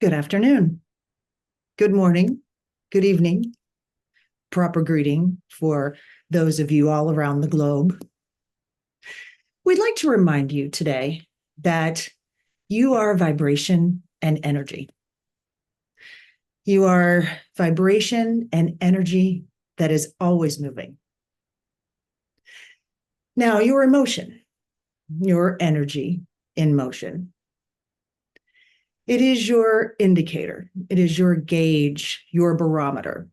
Good afternoon, good morning, good evening, proper greeting for those of you all around the globe. We'd like to remind you today that you are vibration and energy. You are vibration and energy that is always moving. Now, your emotion, your energy in motion, it is your indicator. It is your gauge, your barometer,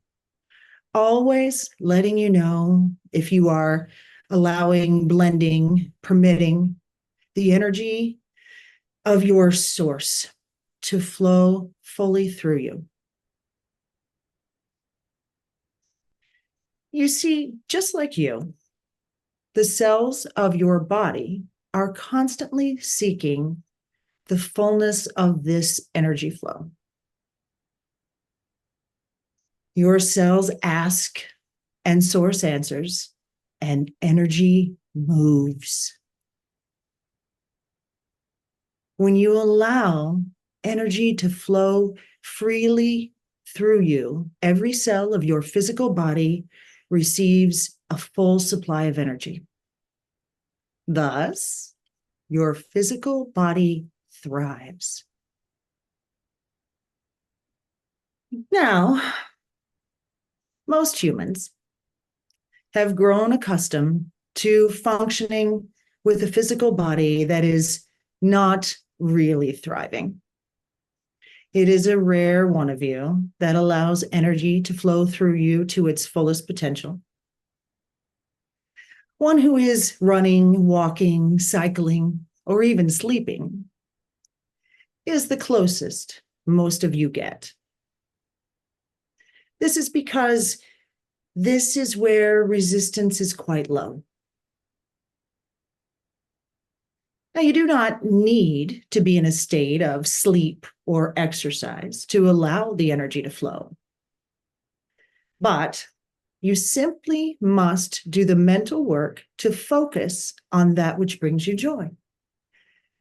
always letting you know if you are allowing, blending, permitting the energy of your source to flow fully through you. You see, just like you, the cells of your body are constantly seeking the fullness of this energy flow. Your cells ask and source answers, and energy moves. When you allow energy to flow freely through you, every cell of your physical body receives a full supply of energy. Thus, your physical body thrives. Now, most humans have grown accustomed to functioning with a physical body that is not really thriving. It is a rare one of you that allows energy to flow through you to its fullest potential. One who is running, walking, cycling, or even sleeping is the closest most of you get. This is because this is where resistance is quite low. Now, you do not need to be in a state of sleep or exercise to allow the energy to flow. But you simply must do the mental work to focus on that which brings you joy,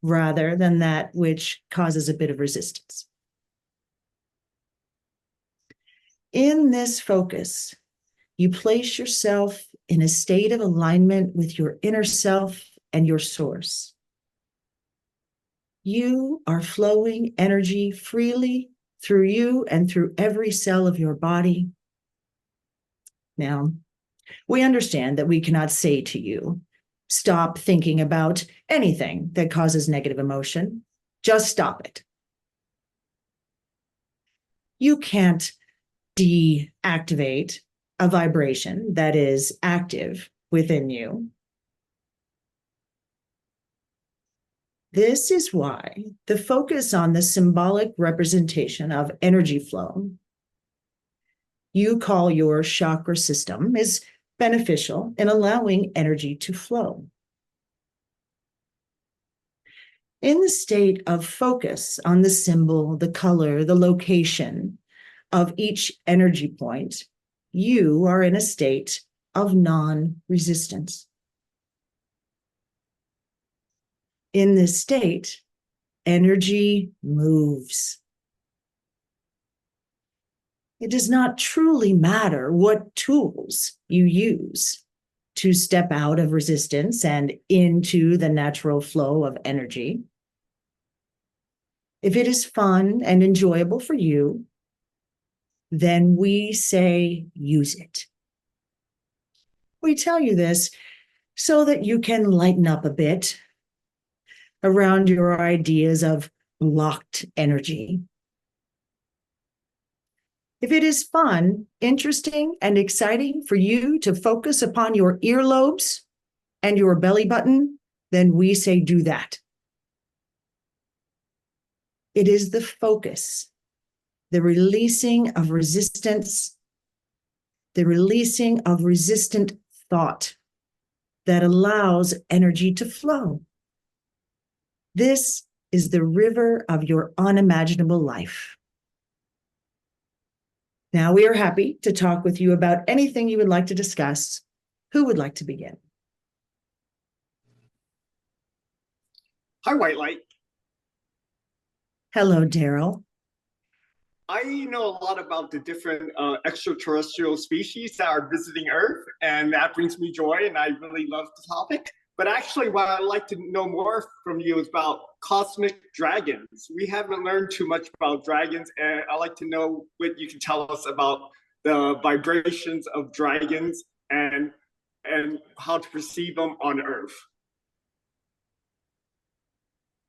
rather than that which causes a bit of resistance. In this focus, you place yourself in a state of alignment with your inner self and your source. You are flowing energy freely through you and through every cell of your body. Now, we understand that we cannot say to you, stop thinking about anything that causes negative emotion. Just stop it. You can't deactivate a vibration that is active within you. This is why the focus on the symbolic representation of energy flow you call your chakra system is beneficial in allowing energy to flow. In the state of focus on the symbol, the color, the location of each energy point, you are in a state of non-resistance. In this state, energy moves. It does not truly matter what tools you use to step out of resistance and into the natural flow of energy. If it is fun and enjoyable for you, then we say use it. We tell you this so that you can lighten up a bit around your ideas of blocked energy. If it is fun, interesting, and exciting for you to focus upon your earlobes and your belly button, then we say do that. It is the focus, the releasing of resistance, the releasing of resistant thought that allows energy to flow. This is the river of your unimaginable life. Now, we are happy to talk with you about anything you would like to discuss. Who would like to begin? Hi, White Light. Hello, Daryl. I know a lot about the different extraterrestrial species that are visiting Earth, and that brings me joy, and I really love the topic. But actually, what I'd like to know more from you is about cosmic dragons. We haven't learned too much about dragons, and I'd like to know what you can tell us about the vibrations of dragons and how to perceive them on Earth.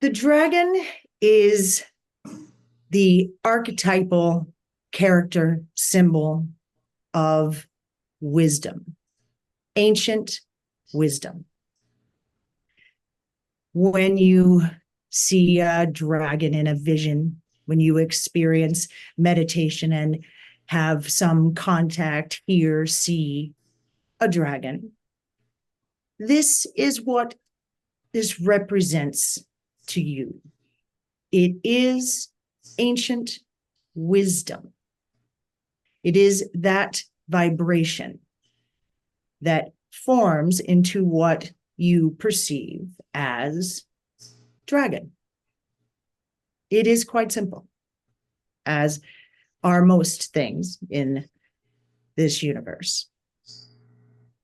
The dragon is the archetypal character symbol of wisdom, ancient wisdom. When you see a dragon in a vision, when you experience meditation and have some contact, hear, see a dragon, this is what this represents to you. It is ancient wisdom. It is that vibration that forms into what you perceive as dragon. It is quite simple, as are most things in this universe.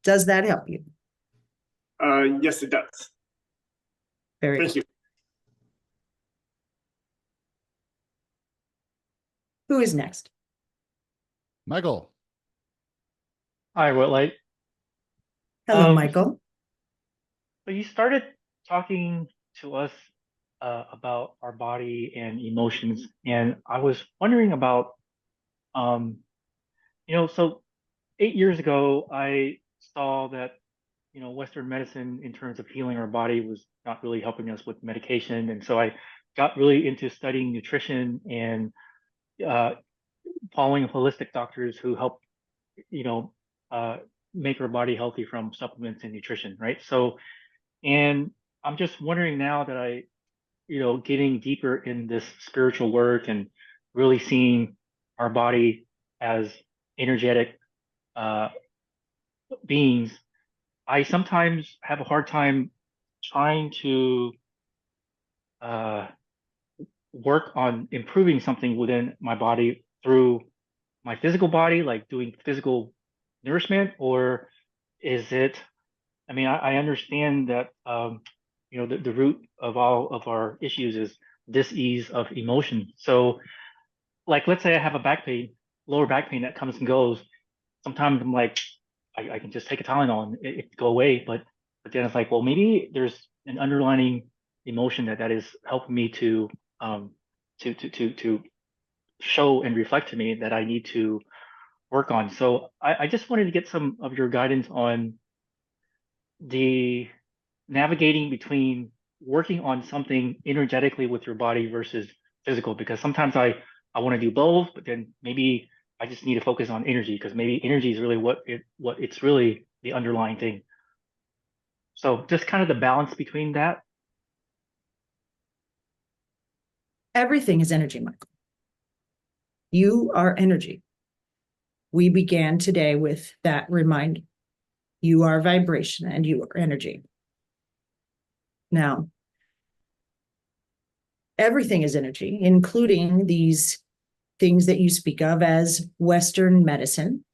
Does that help you? Yes, it does. Very Thank good. you. Who is next? Michael. Hi, Whitlight. Hello, Michael. So you started talking to us about our body and emotions, and I was wondering about, so 8 years ago, I saw that, Western medicine in terms of healing our body was not really helping us with medication, and so I got really into studying nutrition and uh, following holistic doctors who help, uh, make our body healthy from supplements and nutrition, right? So, and I'm just wondering now that getting deeper in this spiritual work and really seeing our body as energetic uh, beings, I sometimes have a hard time trying to uh, work on improving something within my body through my physical body, like doing physical nourishment, or is it? I mean, I understand that the root of all of our issues is dis-ease of emotion. So, like, let's say I have a back pain, lower back pain that comes and goes. Sometimes I'm like, I can just take a Tylenol and it go away. But then it's like, well, maybe there's an underlying emotion that is helping me to to show and reflect to me that I need to work on. So I just wanted to get some of your guidance on the navigating between working on something energetically with your body versus physical, because sometimes I want to do both, but then maybe I just need to focus on energy because maybe energy is really what it's really the underlying thing. So just kind of the balance between that. Everything is energy, Michael. You are energy. We began today with that reminder. You are vibration and you are energy. Now, everything is energy, including these things that you speak of as Western medicine,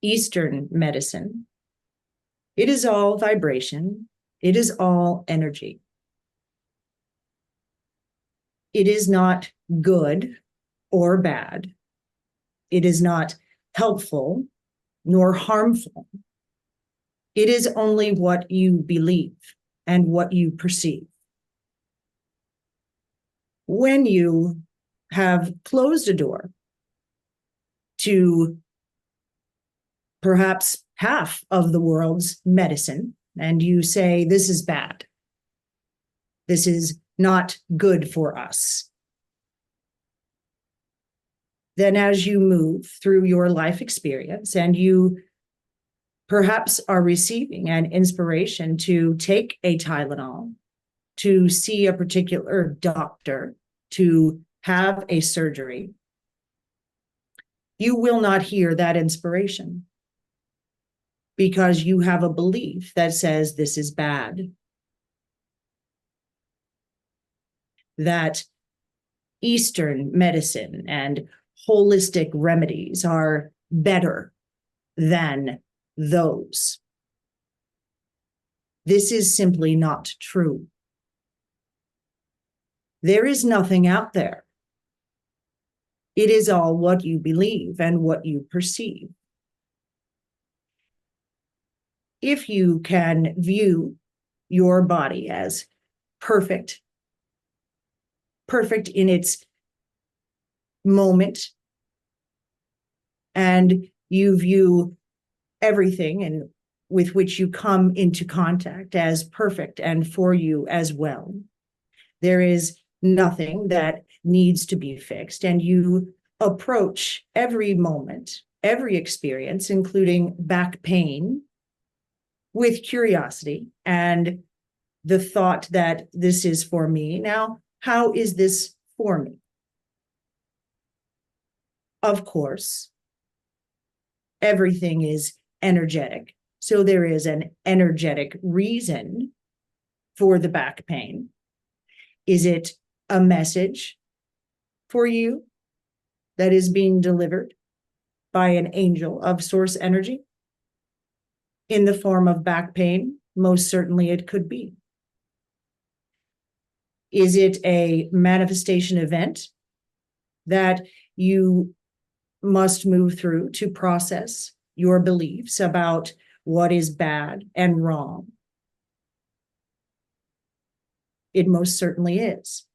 Eastern medicine. It is all vibration. It is all energy. It is not good or bad. It is not helpful nor harmful. It is only what you believe and what you perceive. When you have closed a door to perhaps half of the world's medicine, and you say, this is bad, this is not good for us, then as you move through your life experience and you perhaps are receiving an inspiration to take a Tylenol, to see a particular doctor, to have a surgery, you will not hear that inspiration because you have a belief that says this is bad. That Eastern medicine and holistic remedies are better than those. This is simply not true. There is nothing out there. It is all what you believe and what you perceive. If you can view your body as perfect, perfect in its moment, and you view everything and with which you come into contact as perfect and for you as well, there is nothing that needs to be fixed, and you approach every moment, every experience, including back pain, with curiosity and the thought that this is for me. Now, how is this for me? Of course, everything is energetic. So there is an energetic reason for the back pain. Is it a message for you that is being delivered by an angel of source energy in the form of back pain? Most certainly it could be. Is it a manifestation event that you must move through to process your beliefs about what is bad and wrong? It most certainly is.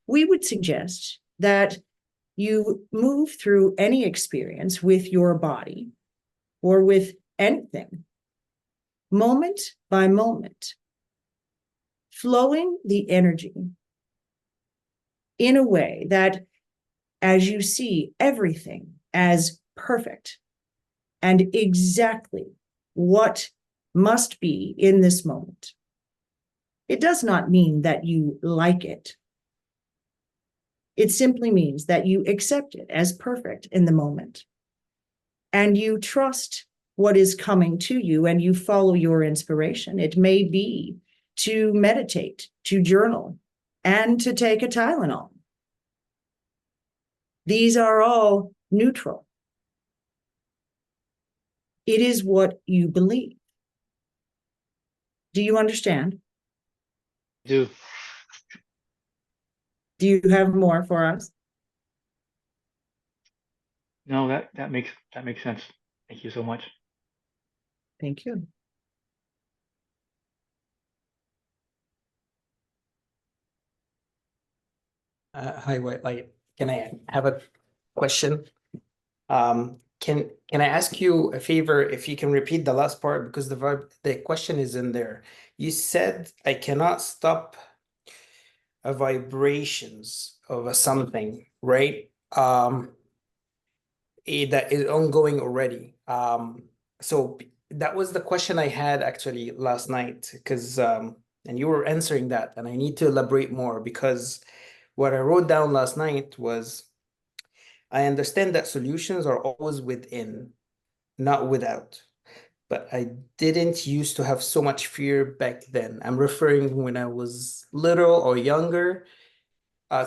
We would suggest that you move through any experience with your body or with anything, moment by moment, flowing the energy in a way that, as you see everything as perfect and exactly what must be in this moment, it does not mean that you like it. It simply means that you accept it as perfect in the moment, and you trust what is coming to you, and you follow your inspiration. It may be to meditate, to journal, and to take a Tylenol. These are all neutral. It is what you believe. Do you understand? Do. Do you have more for us? No, that makes sense. Thank you so much. Thank you. Hi, White Light. Can I have a question? Can I ask you a favor if you can repeat the last part, because the question is in there. You said I cannot stop a vibrations of a something, right? That is ongoing already. So that was the question I had actually last night, because and you were answering that, and I need to elaborate more, because what I wrote down last night was, I understand that solutions are always within, not without. But I didn't used to have so much fear back then. I'm referring when I was little or younger.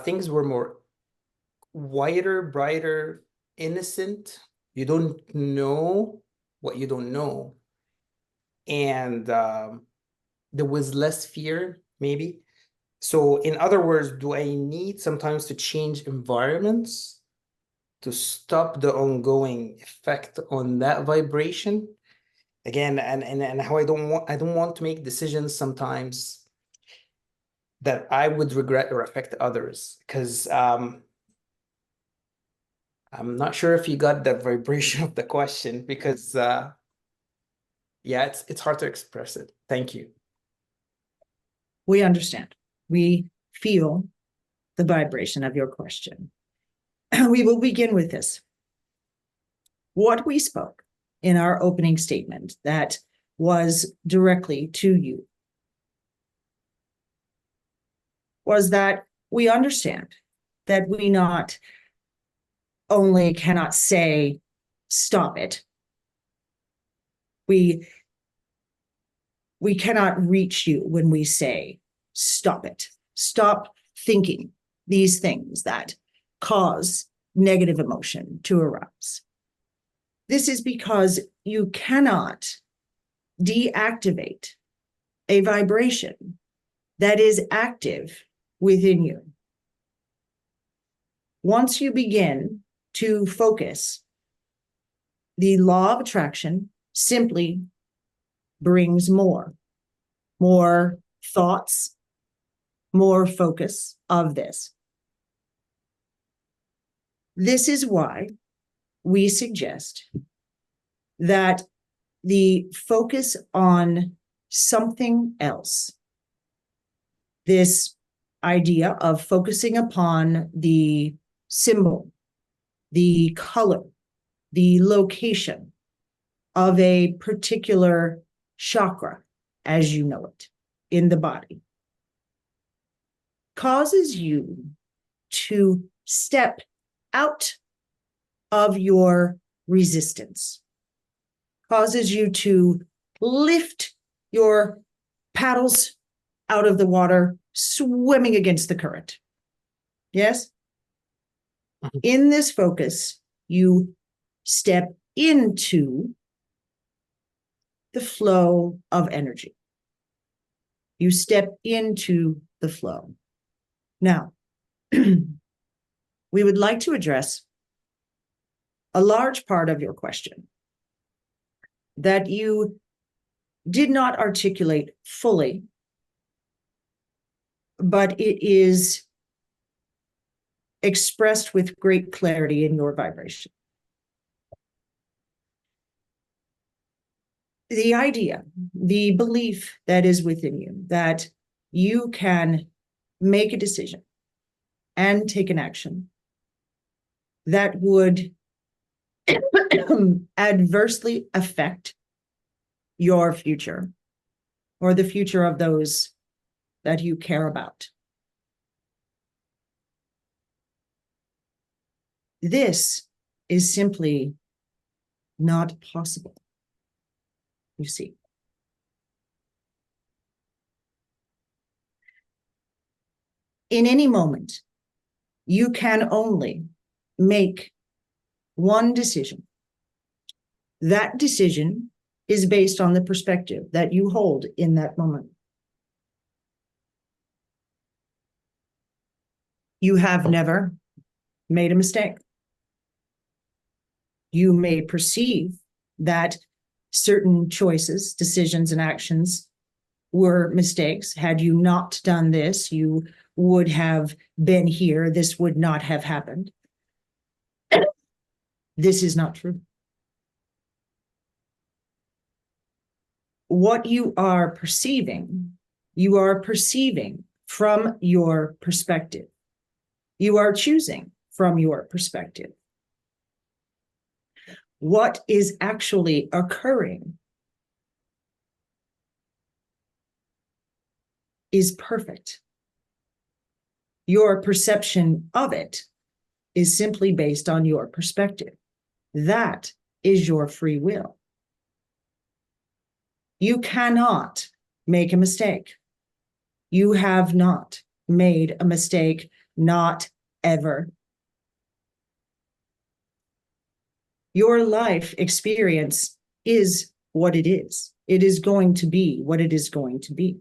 Things were more wider, brighter, innocent. You don't know what you don't know. And there was less fear, maybe. So in other words, do I need sometimes to change environments to stop the ongoing effect on that vibration? Again, and how I don't want to make decisions sometimes that I would regret or affect others, because I'm not sure if you got the vibration of the question, because yeah, it's hard to express it. Thank you. We understand. We feel the vibration of your question. We will begin with this. What we spoke in our opening statement that was directly to you was that we understand that we not only cannot say, stop it, we cannot reach you when we say, stop it. Stop thinking these things that cause negative emotion to arise. This is because you cannot deactivate a vibration that is active within you. Once you begin to focus, the law of attraction simply brings more thoughts, more focus of this. This is why we suggest that the focus on something else, this idea of focusing upon the symbol, the color, the location of a particular chakra, as you know it, in the body, causes you to step out of your resistance, causes you to lift your paddles out of the water, swimming against the current. Yes? In this focus, you step into the flow of energy. You step into the flow. Now, we would like to address a large part of your question that you did not articulate fully, but it is expressed with great clarity in your vibration. The idea, the belief that is within you, that you can make a decision and take an action that would adversely affect your future or the future of those that you care about. This is simply not possible, you see. In any moment, you can only make one decision. That decision is based on the perspective that you hold in that moment. You have never made a mistake. You may perceive that certain choices, decisions, and actions were mistakes. Had you not done this, you would have been here. This would not have happened. This is not true. What you are perceiving from your perspective. You are choosing from your perspective. What is actually occurring is perfect. Your perception of it is simply based on your perspective. That is your free will. You cannot make a mistake. You have not made a mistake, not ever. Your life experience is what it is. It is going to be what it is going to be.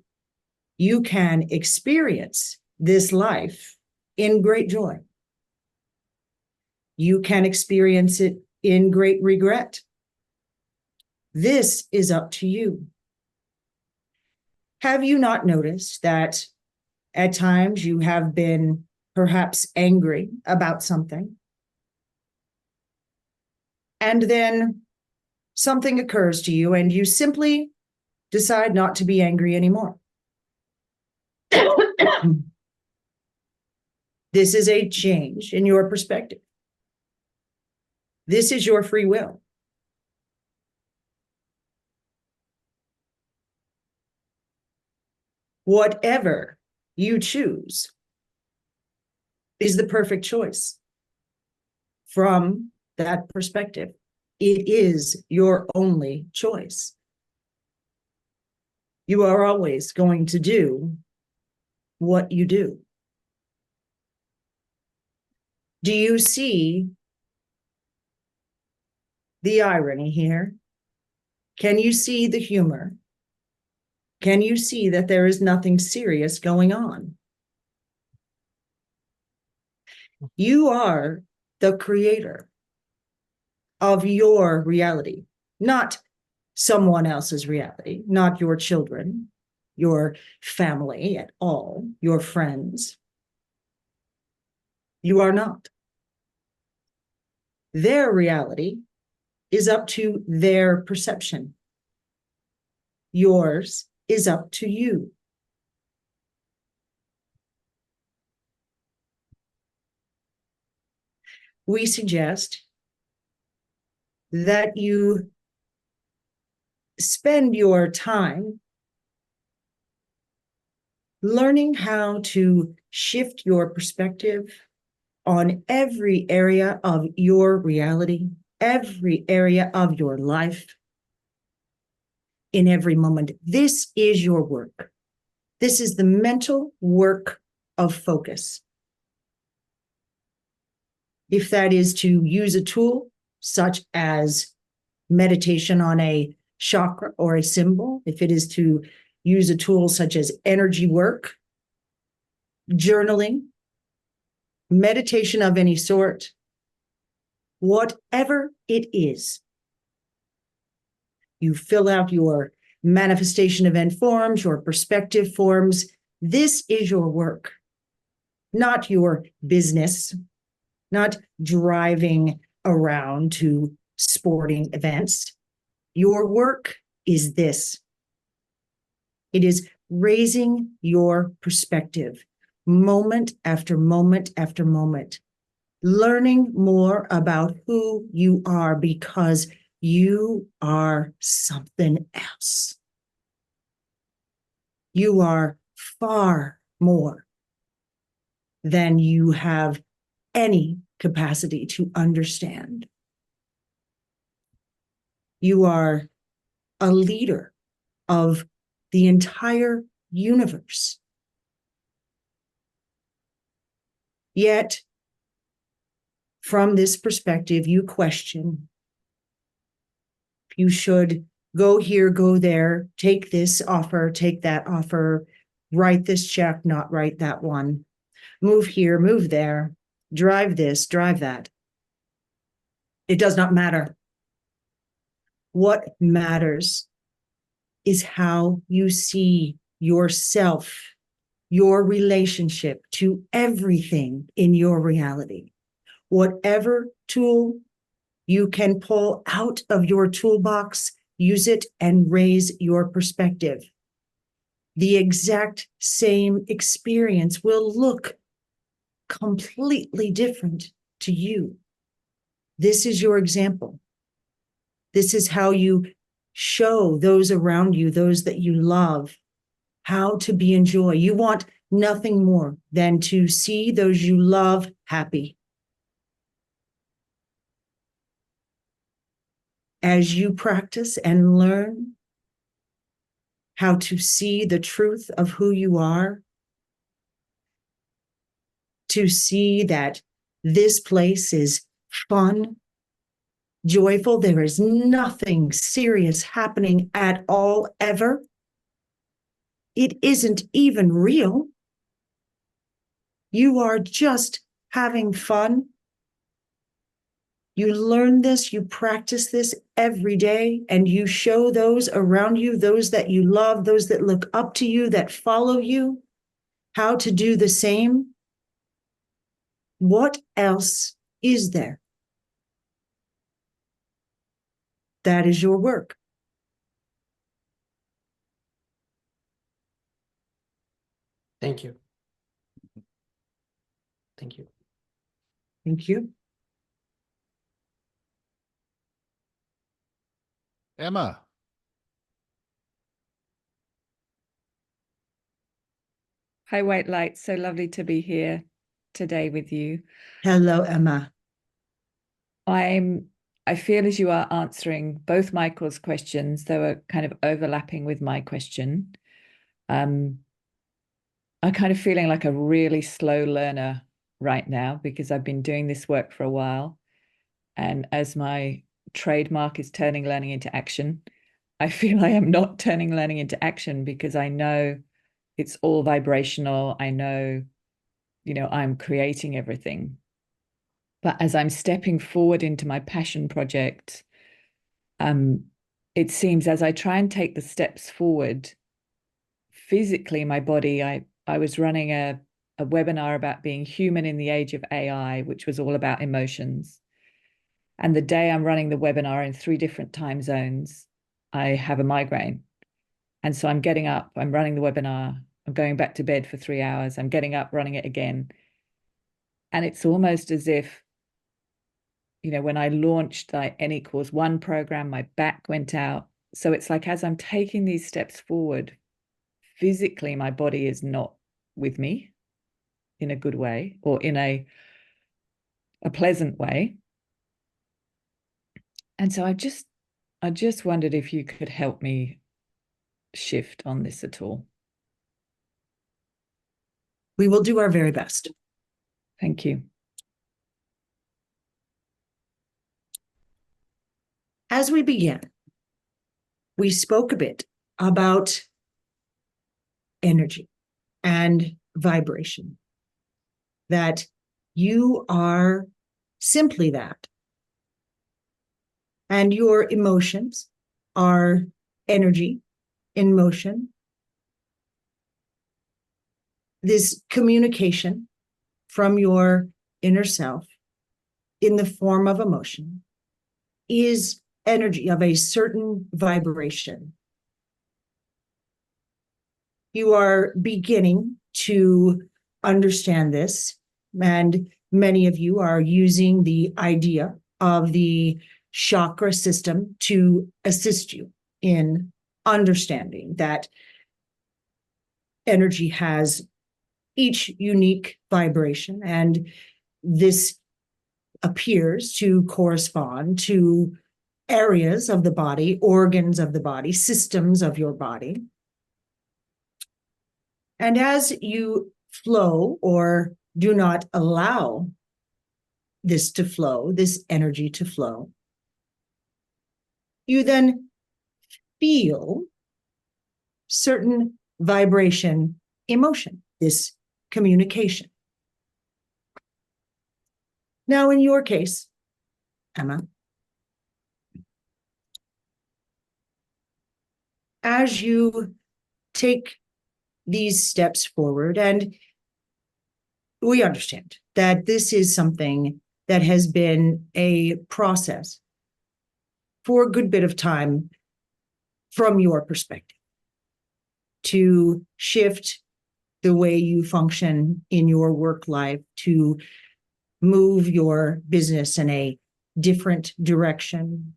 You can experience this life in great joy. You can experience it in great regret. This is up to you. Have you not noticed that at times you have been perhaps angry about something, and then something occurs to you and you simply decide not to be angry anymore? This is a change in your perspective. This is your free will. Whatever you choose is the perfect choice. From that perspective, it is your only choice. You are always going to do what you do. Do you see the irony here? Can you see the humor? Can you see that there is nothing serious going on? You are the creator of your reality, not someone else's reality, not your children, your family at all, your friends. You are not. Their reality is up to their perception. Yours is up to you. We suggest that you spend your time learning how to shift your perspective on every area of your reality, every area of your life, in every moment. This is your work. This is the mental work of focus. If that is to use a tool such as meditation on a chakra or a symbol, if it is to use a tool such as energy work, journaling, meditation of any sort, whatever it is, you fill out your manifestation event forms, your perspective forms. This is your work, not your business, not driving around to sporting events. Your work is this. It is raising your perspective moment after moment after moment, learning more about who you are because you are something else. You are far more than you have any capacity to understand. You are a leader of the entire universe. Yet, from this perspective, you question if you should go here, go there, take this offer, take that offer, write this check, not write that one, move here, move there, drive this, drive that. It does not matter. What matters is how you see yourself, your relationship to everything in your reality. Whatever tool you can pull out of your toolbox, use it and raise your perspective. The exact same experience will look completely different to you. This is your example. This is how you show those around you, those that you love, how to be in joy. You want nothing more than to see those you love happy. As you practice and learn how to see the truth of who you are, to see that this place is fun, joyful, there is nothing serious happening at all, ever. It isn't even real. You are just having fun. You learn this, you practice this every day, and you show those around you, those that you love, those that look up to you, that follow you, how to do the same. What else is there? That is your work. Thank you. Thank you. Thank you. Emma. Hi, White Light. So lovely to be here today with you. Hello, Emma. I feel as you are answering both Michael's questions, they were kind of overlapping with my question. I'm kind of feeling like a really slow learner right now because I've been doing this work for a while. And as my trademark is turning learning into action, I feel I am not turning learning into action because I know it's all vibrational. I know, I'm creating everything. But as I'm stepping forward into my passion project, it seems as I try and take the steps forward, physically, my body, I was running a webinar about being human in the age of AI, which was all about emotions. And the day I'm running the webinar in 3 different time zones, I have a migraine. And so I'm getting up, I'm running the webinar, I'm going back to bed for 3 hours, I'm getting up, running it again. And it's almost as if, when I launched the N=1 program, my back went out. So it's like as I'm taking these steps forward, physically, my body is not with me in a good way or in a pleasant way. And so I just wondered if you could help me shift on this at all. We will do our very best. Thank you. As we began, we spoke a bit about energy and vibration, that you are simply that. And your emotions are energy in motion. This communication from your inner self in the form of emotion is energy of a certain vibration. You are beginning to understand this, and many of you are using the idea of the chakra system to assist you in understanding that energy has each unique vibration, and this appears to correspond to areas of the body, organs of the body, systems of your body. And as you flow or do not allow this to flow, this energy to flow, you then feel certain vibration, emotion, this communication. Now, in your case, Emma, as you take these steps forward, and we understand that this is something that has been a process for a good bit of time from your perspective to shift the way you function in your work life, to move your business in a different direction,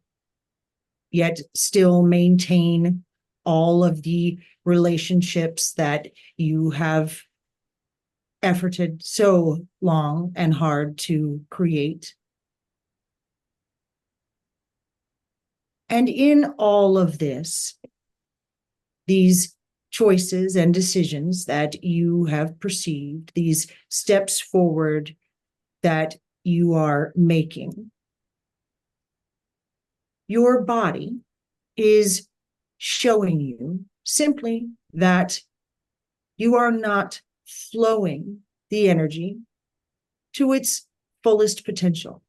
yet still maintain all of the relationships that you have efforted so long and hard to create. And in all of this, these choices and decisions that you have perceived, these steps forward that you are making, your body is showing you simply that you are not flowing the energy to its fullest potential,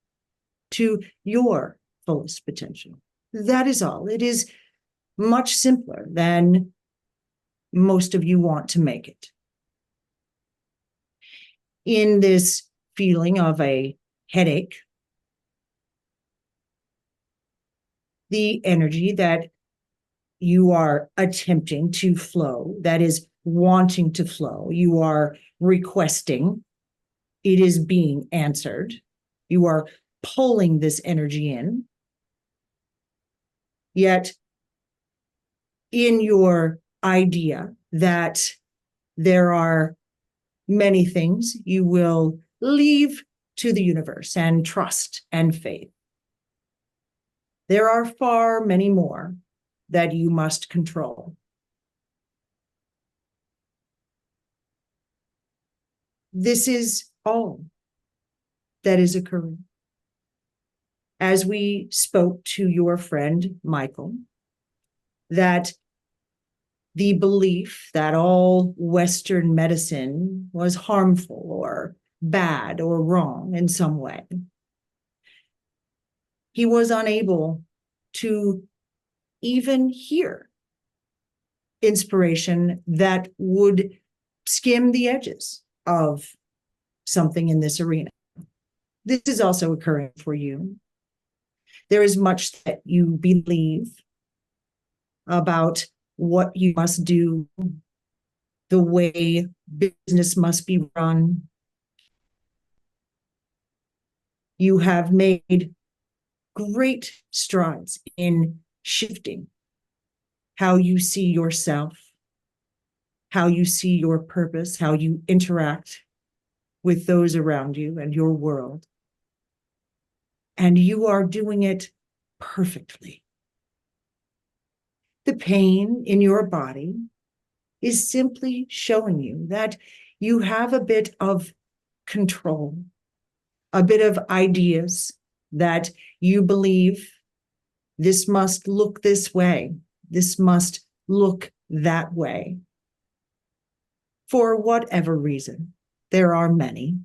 to your fullest potential. That is all. It is much simpler than most of you want to make it. In this feeling of a headache, the energy that you are attempting to flow, that is wanting to flow, you are requesting, it is being answered. You are pulling this energy in. Yet, in your idea that there are many things you will leave to the universe and trust and faith, there are far many more that you must control. This is all that is occurring. As we spoke to your friend, Michael, that the belief that all Western medicine was harmful or bad or wrong in some way, he was unable to even hear inspiration that would skim the edges of something in this arena. This is also occurring for you. There is much that you believe about what you must do, the way business must be run. You have made great strides in shifting how you see yourself, how you see your purpose, how you interact with those around you and your world. And you are doing it perfectly. The pain in your body is simply showing you that you have a bit of control, a bit of ideas that you believe this must look this way, this must look that way. For whatever reason, there are many.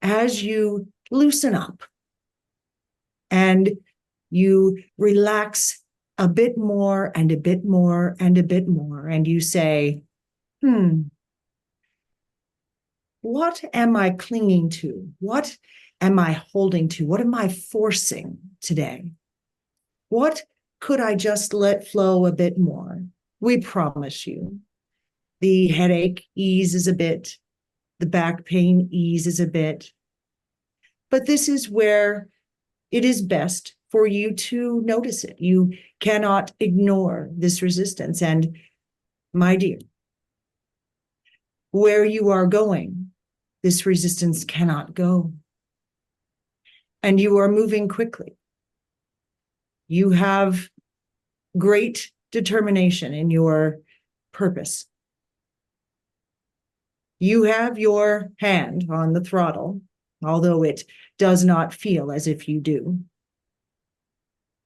As you loosen up and you relax a bit more and a bit more and a bit more, and you say, what am I clinging to? What am I holding to? What am I forcing today? What could I just let flow a bit more? We promise you, the headache eases a bit, the back pain eases a bit. But this is where it is best for you to notice it. You cannot ignore this resistance. And my dear, where you are going, this resistance cannot go. And you are moving quickly. You have great determination in your purpose. You have your hand on the throttle, although it does not feel as if you do.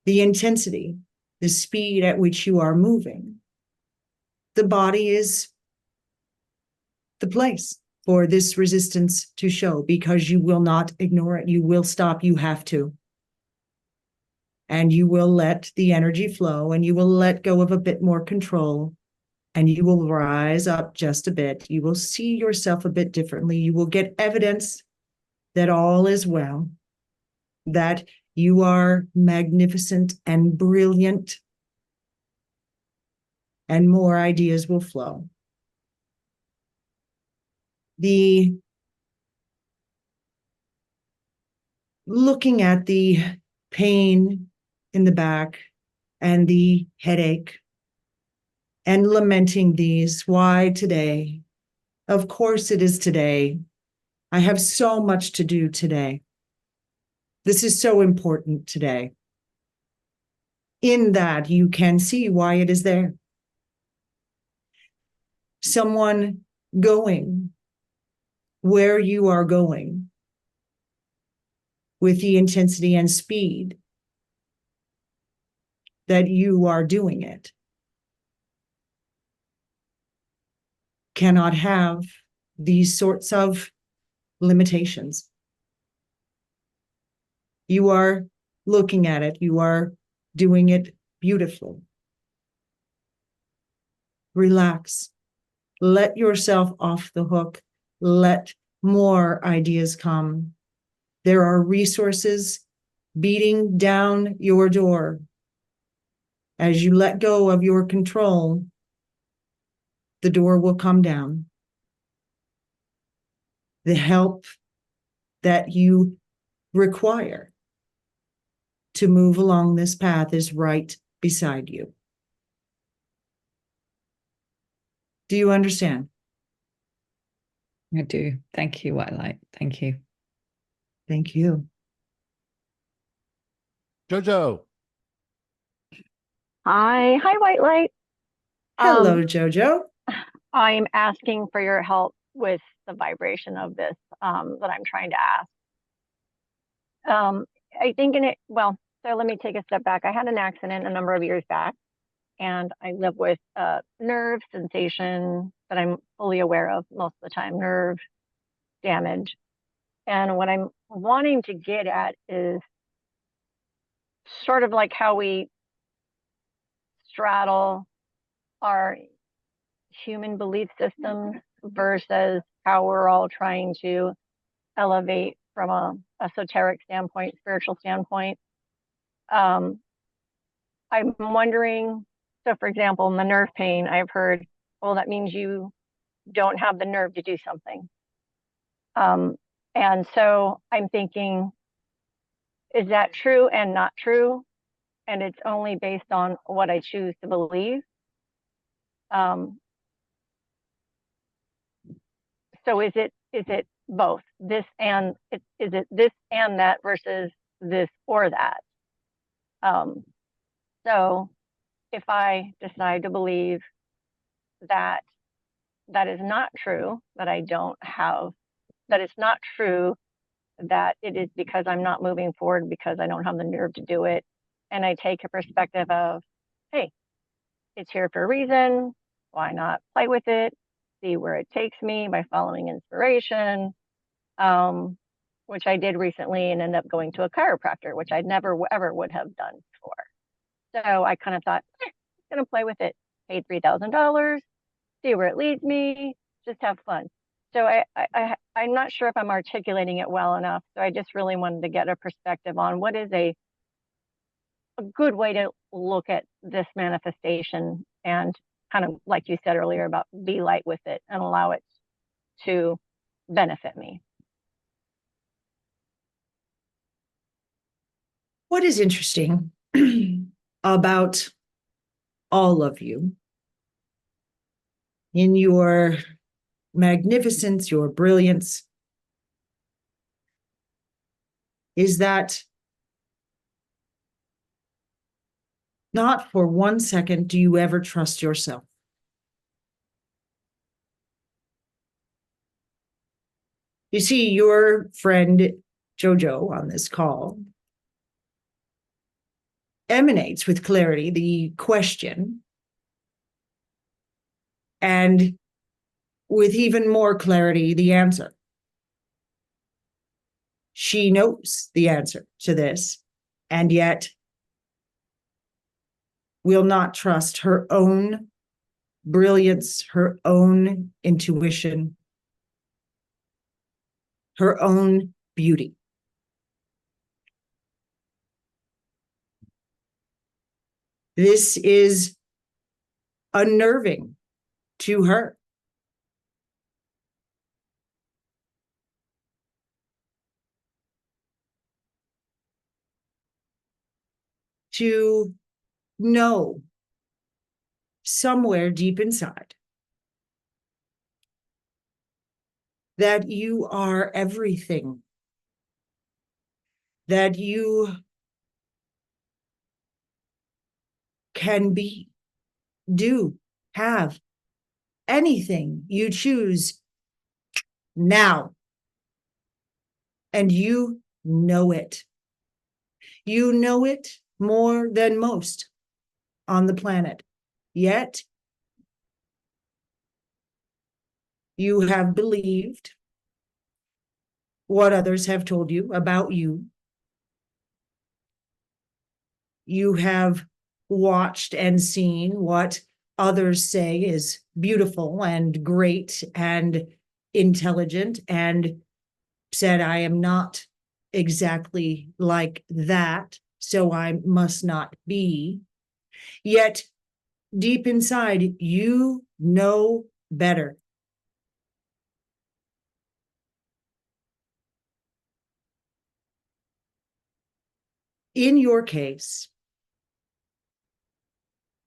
The intensity, the speed at which you are moving, the body is the place for this resistance to show, because you will not ignore it. You will stop. You have to. And you will let the energy flow, and you will let go of a bit more control, and you will rise up just a bit. You will see yourself a bit differently. You will get evidence that all is well, that you are magnificent and brilliant, and more ideas will flow. The looking at the pain in the back and the headache and lamenting these, why today? Of course it is today. I have so much to do today. This is so important today. In that, you can see why it is there. Someone going where you are going with the intensity and speed that you are doing it cannot have these sorts of limitations. You are looking at it. You are doing it beautifully. Relax. Let yourself off the hook. Let more ideas come. There are resources beating down your door. As you let go of your control, the door will come down. The help that you require to move along this path is right beside you. Do you understand? I do. Thank you, White Light. Thank you. Thank you. Jojo. Hi, White Light. Hello, Jojo. I'm asking for your help with the vibration of this that I'm trying to ask. I think so let me take a step back. I had an accident a number of years back, and I live with nerve sensation that I'm fully aware of most of the time, nerve damage. And what I'm wanting to get at is sort of like how we straddle our human belief systems versus how we're all trying to elevate from a esoteric standpoint, spiritual standpoint. I'm wondering, so for example, in the nerve pain, I've heard, well, that means you don't have the nerve to do something. And so I'm thinking, is that true and not true? And it's only based on what I choose to believe. So is it both this and is it this and that versus this or that? So if I decide to believe that that is not true, that I don't have, that it's not true, that it is because I'm not moving forward because I don't have the nerve to do it, and I take a perspective of, hey, it's here for a reason, why not play with it, see where it takes me by following inspiration, which I did recently and ended up going to a chiropractor, which I never ever would have done before. So I kind of thought, I'm gonna play with it, paid $3,000, see where it leads me, just have fun. So I'm not sure if I'm articulating it well enough. So I just really wanted to get a perspective on what is a good way to look at this manifestation, and kind of like you said earlier about be light with it and allow it to benefit me. What is interesting about all of you in your magnificence, your brilliance, is that not for 1 second do you ever trust yourself. You see, your friend Jojo on this call emanates with clarity the question, and with even more clarity, the answer. She knows the answer to this, and yet will not trust her own brilliance, her own intuition, her own beauty. This is unnerving to her. To know somewhere deep inside that you are everything, that you can be, do, have anything you choose now. And you know it. You know it more than most on the planet. Yet, you have believed what others have told you about you. You have watched and seen what others say is beautiful and great and intelligent, and said, I am not exactly like that, so I must not be. Yet, deep inside, you know better. In your case,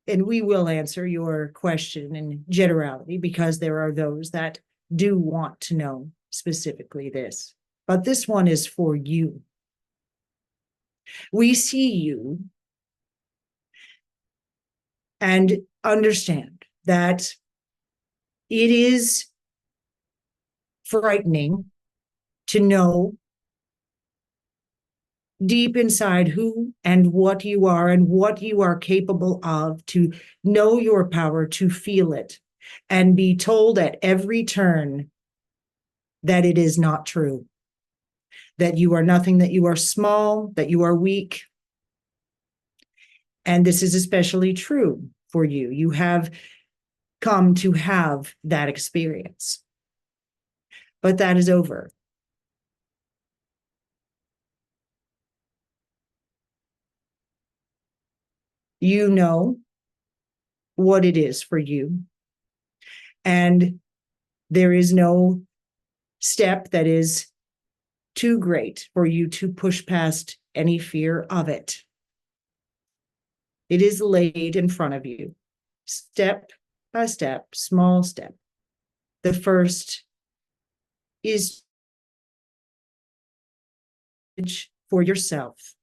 and we will answer your question in generality because there are those that do want to know specifically this, but this one is for you. We see you and understand that it is frightening to know deep inside who and what you are and what you are capable of, to know your power, to feel it, and be told at every turn that it is not true, that you are nothing, that you are small, that you are weak. And this is especially true for you. You have come to have that experience. But that is over. You know what it is for you. And there is no step that is too great for you to push past any fear of it. It is laid in front of you, step by step, small step. The first is for yourself,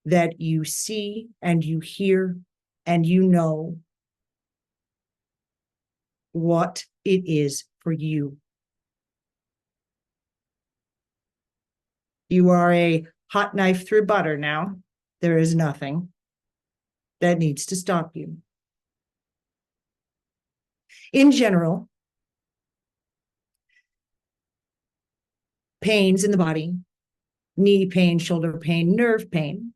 that you see and you hear and you know what it is for you. You are a hot knife through butter now. There is nothing that needs to stop you. In general, pains in the body, knee pain, shoulder pain, nerve pain,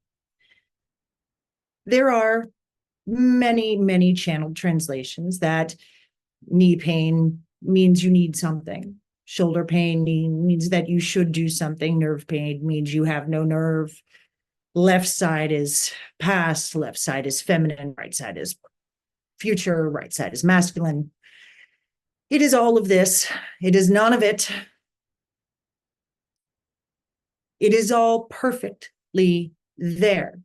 there are many, many channeled translations that knee pain means you need something. Shoulder pain means that you should do something. Nerve pain means you have no nerve. Left side is past, left side is feminine, right side is future, right side is masculine. It is all of this. It is none of it. It is all perfectly there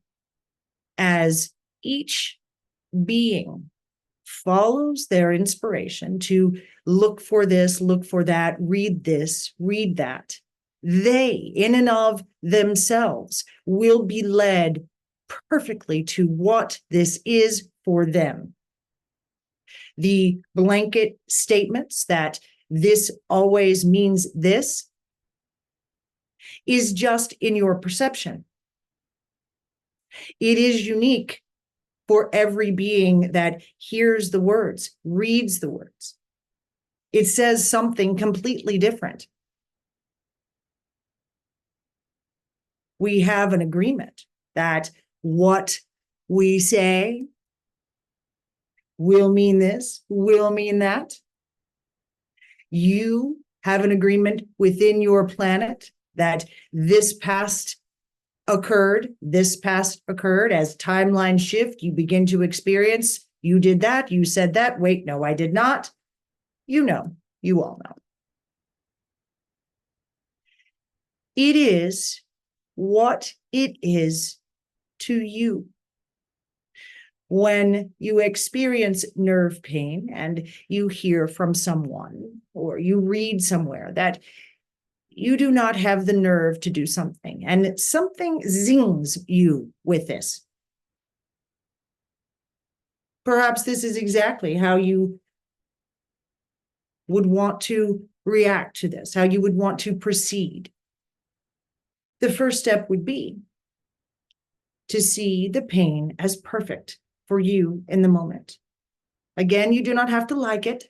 as each being follows their inspiration to look for this, look for that, read this, read that. They, in and of themselves, will be led perfectly to what this is for them. The blanket statements that this always means this is just in your perception. It is unique for every being that hears the words, reads the words. It says something completely different. We have an agreement that what we say will mean this, will mean that. You have an agreement within your planet that this past occurred as timelines shift, you begin to experience, you did that, you said that, wait, no, I did not. You know, you all know. It is what it is to you. When you experience nerve pain and you hear from someone or you read somewhere that you do not have the nerve to do something, and something zings you with this. Perhaps this is exactly how you would want to react to this, how you would want to proceed. The first step would be to see the pain as perfect for you in the moment. Again, you do not have to like it,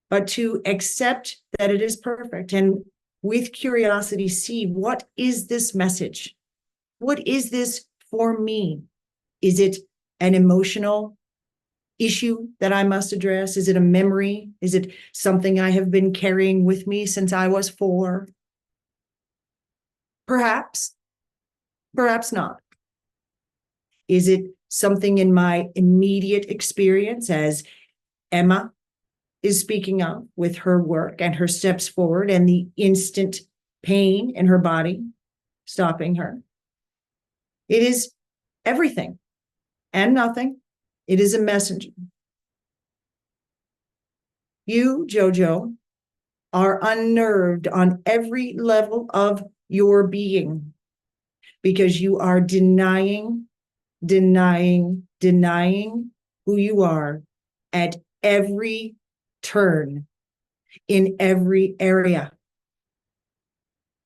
but to accept that it is perfect, and with curiosity, see, what is this message? What is this for me? Is it an emotional issue that I must address? Is it a memory? Is it something I have been carrying with me since I was 4? Perhaps, perhaps not. Is it something in my immediate experience, as Emma is speaking of with her work and her steps forward and the instant pain in her body stopping her? It is everything and nothing. It is a messenger. You, Jojo, are unnerved on every level of your being because you are denying who you are at every turn in every area.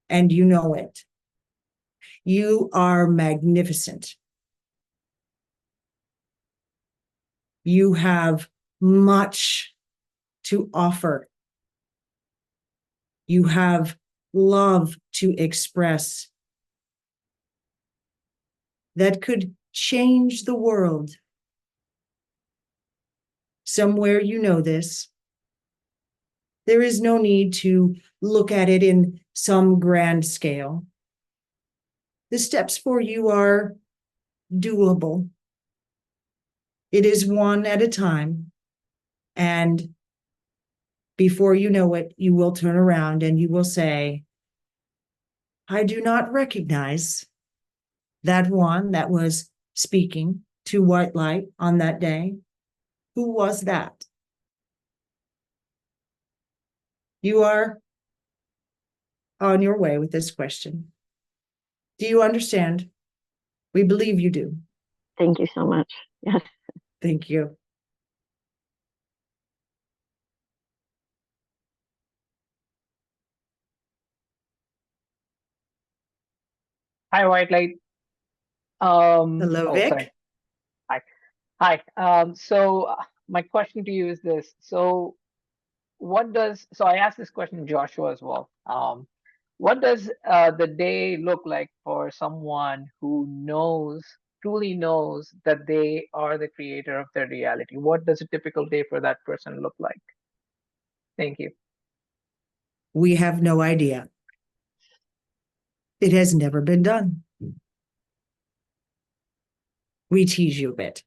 And you know it. You are magnificent. You have much to offer. You have love to express that could change the world. Somewhere you know this. There is no need to look at it in some grand scale. The steps for you are doable. It is one at a time. And before you know it, you will turn around and you will say, I do not recognize that one that was speaking to white light on that day. Who was that? You are on your way with this question. Do you understand? We believe you do. Thank you so much. Yes. Thank you. Hi, White Light. Hello, Vic. Sorry. Hi. Hi. My question to you is this. So I asked this question to Joshua as well. What does the day look like for someone who truly knows that they are the creator of their reality? What does a typical day for that person look like? Thank you. We have no idea. It has never been done. We tease you a bit.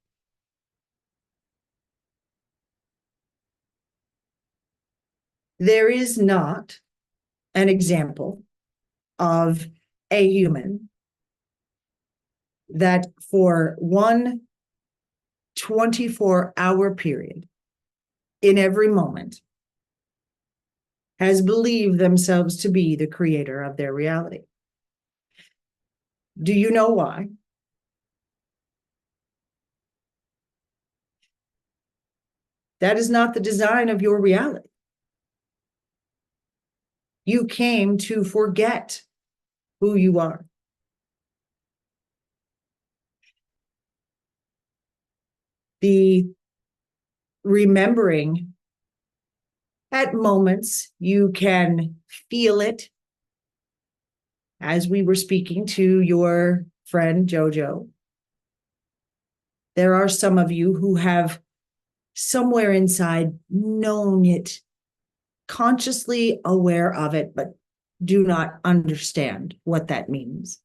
There is not an example of a human that for one 24-hour period in every moment has believed themselves to be the creator of their reality. Do you know why? That is not the design of your reality. You came to forget who you are. The remembering, at moments, you can feel it. As we were speaking to your friend Jojo, there are some of you who have somewhere inside known it, consciously aware of it, but do not understand what that means.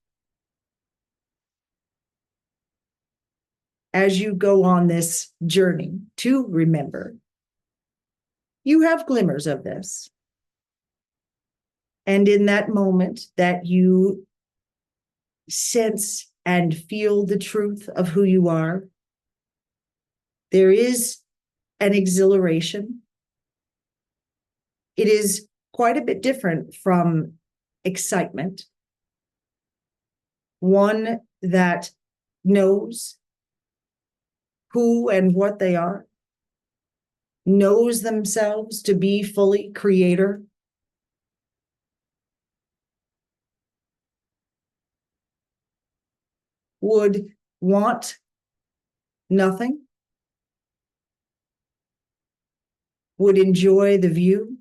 As you go on this journey to remember, you have glimmers of this. And in that moment that you sense and feel the truth of who you are, there is an exhilaration. It is quite a bit different from excitement. One that knows who and what they are, knows themselves to be fully creator. Would want nothing, would enjoy the view,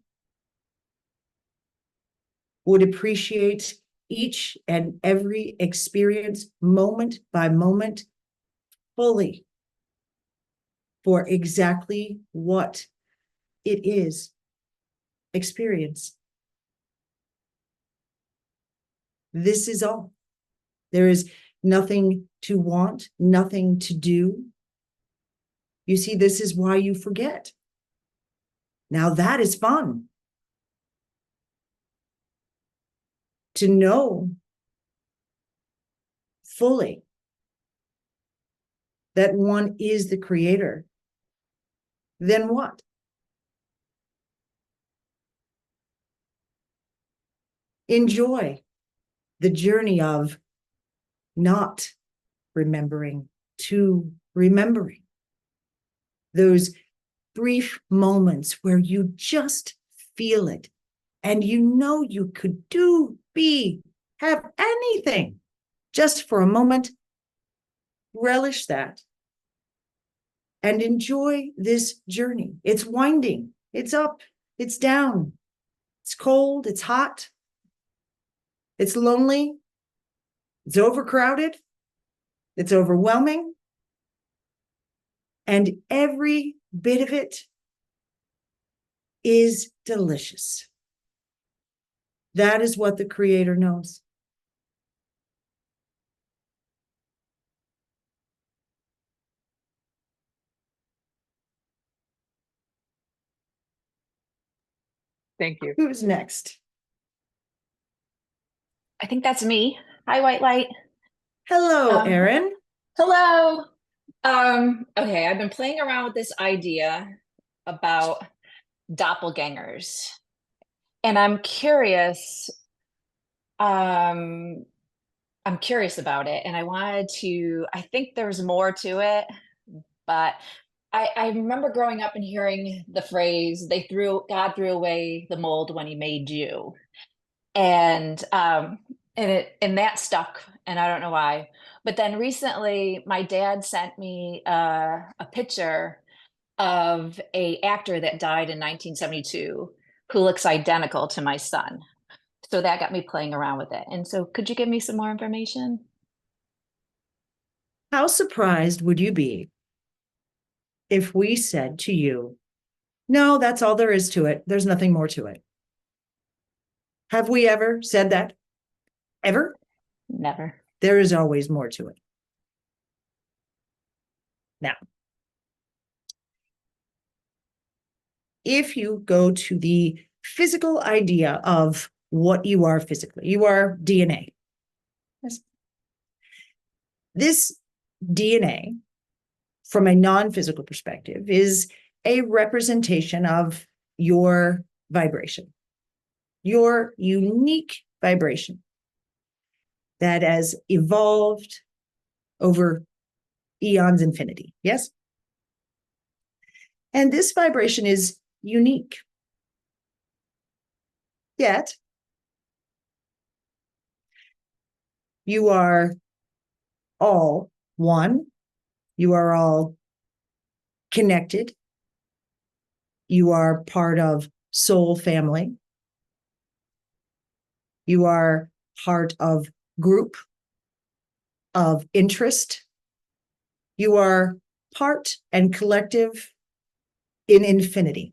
would appreciate each and every experience moment by moment fully for exactly what it is, experience. This is all. There is nothing to want, nothing to do. You see, this is why you forget. Now that is fun. To know fully that one is the creator. Then what? Enjoy the journey of not remembering to remembering. Those brief moments where you just feel it. And you know you could do, be, have anything just for a moment. Relish that and enjoy this journey. It's winding, it's up, it's down, it's cold, it's hot, it's lonely, it's overcrowded, it's overwhelming. And every bit of it is delicious. That is what the Creator knows. Thank you. Who's next? I think that's me. Hi, White Light. Hello, Erin. Hello. Okay, I've been playing around with this idea about doppelgangers, and I'm curious about it, and I think there's more to it, but I remember growing up and hearing the phrase, God threw away the mold when he made you. And that stuck, and I don't know why. But then recently my dad sent me a picture of a actor that died in 1972 who looks identical to my son. So that got me playing around with it. And so could you give me some more information? How surprised would you be if we said to you, no, that's all there is to it. There's nothing more to it. Have we ever said that? Ever? Never. There is always more to it. Now, if you go to the physical idea of what you are physically, you are DNA. Yes. This DNA, from a non-physical perspective, is a representation of your vibration, your unique vibration that has evolved over eons infinity. Yes? And this vibration is unique. Yet, you are all one. You are all connected. You are part of soul family. You are part of group of interest. You are part and collective in infinity.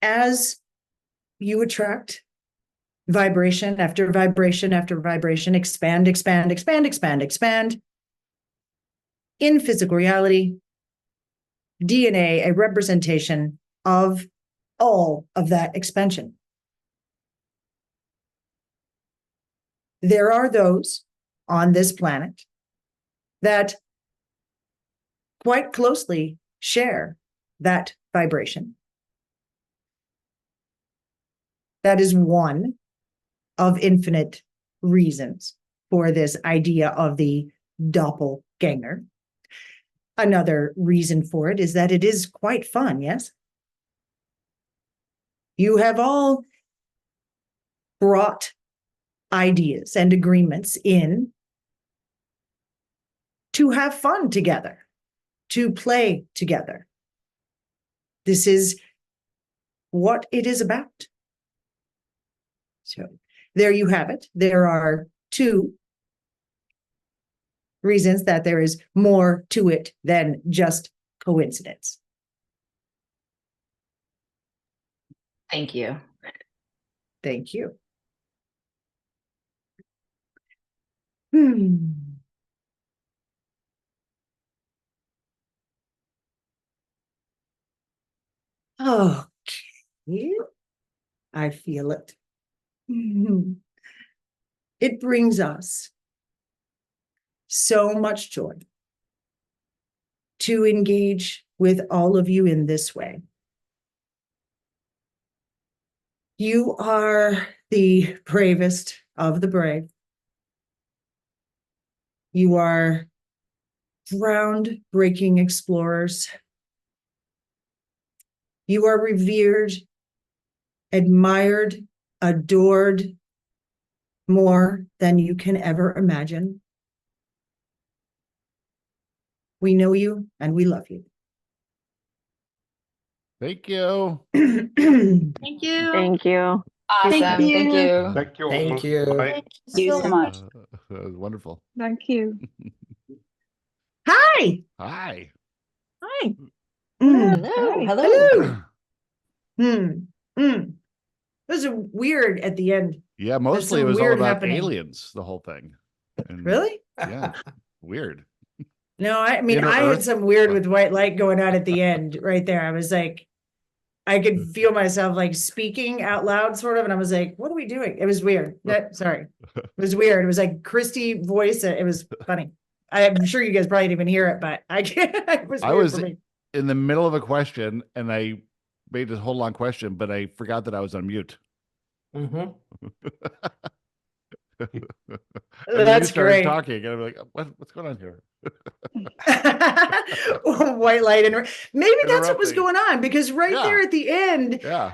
As you attract vibration after vibration after vibration, expand, expand, expand, expand, expand, in physical reality, DNA, a representation of all of that expansion. There are those on this planet that quite closely share that vibration. That is one of infinite reasons for this idea of the doppelganger. Another reason for it is that it is quite fun, yes? You have all brought ideas and agreements in to have fun together, to play together. This is what it is about. So there you have it. There are two reasons that there is more to it than just coincidence. Thank you. Thank you. Okay. I feel it. It brings us so much joy to engage with all of you in this way. You are the bravest of the brave. You are groundbreaking explorers. You are revered, admired, adored more than you can ever imagine. We know you and we love you. Thank you. Thank Thank you. Thank you. Awesome. Thank you. Thank you. Thank you. Bye. Thank you so much. That was wonderful. Thank you. Hi. Hi. Hi. Hello. Hello. Hello. It was weird at the end. Yeah, mostly it some was all weird about happening. aliens, the whole thing. And Really? Yeah. Weird. No, I mean, Inner I had Earth? some weird with white light going on at the end right there. I was like, I could feel myself like speaking out loud, sort of. And I was like, what are we doing? It was weird. Sorry. It was weird. It was like Christy voice. It was funny. I'm sure you guys probably didn't even hear it, but it was weird for me. In the middle of a question and I made this whole long question, but I forgot that I was on mute. Mm-hmm. And then That's you started great. talking, and I'm like, what's going on here? White light and maybe that's what was Interrupting. going on, because right there Yeah. at the end, Yeah.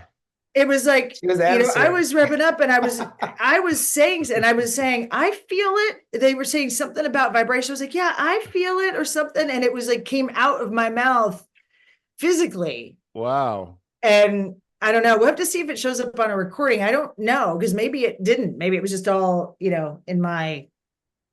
it was like, She was I answering. was revving up and I was saying, I feel it. They were saying something about vibration. I was like, yeah, I feel it or something. And it was like, came out of my mouth physically. Wow. And I don't know. We'll have to see if it shows up on a recording. I don't know, because maybe it didn't. Maybe it was just all, in my,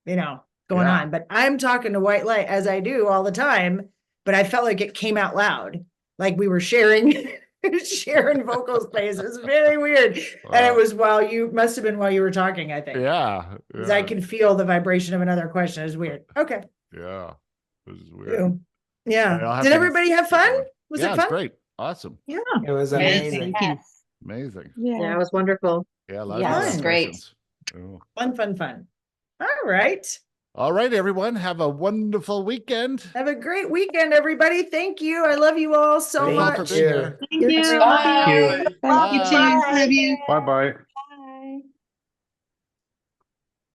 going Yeah. on. But I'm talking to white light as I do all the time. But I felt like it came out loud, like we were sharing vocal space. It was very weird. And it was must have been while you were talking, I think. Yeah. Because I can feel the vibration of another question. It was weird. Okay. Yeah. It was weird. Yeah. I'll have Did to everybody have fun? Was yeah, it it's fun? great. Awesome. Yeah. It was Amazing. amazing. Amazing. Yeah. it was wonderful. Yeah, a lot Yeah, of it was good great. questions. Oh. Fun. All right. All right, everyone. Have a wonderful weekend. Have a great weekend, everybody. Thank you. I love you all so Thank you much. for being here. Thank you. Bye. Thank you, Tim. Love you. Bye-bye.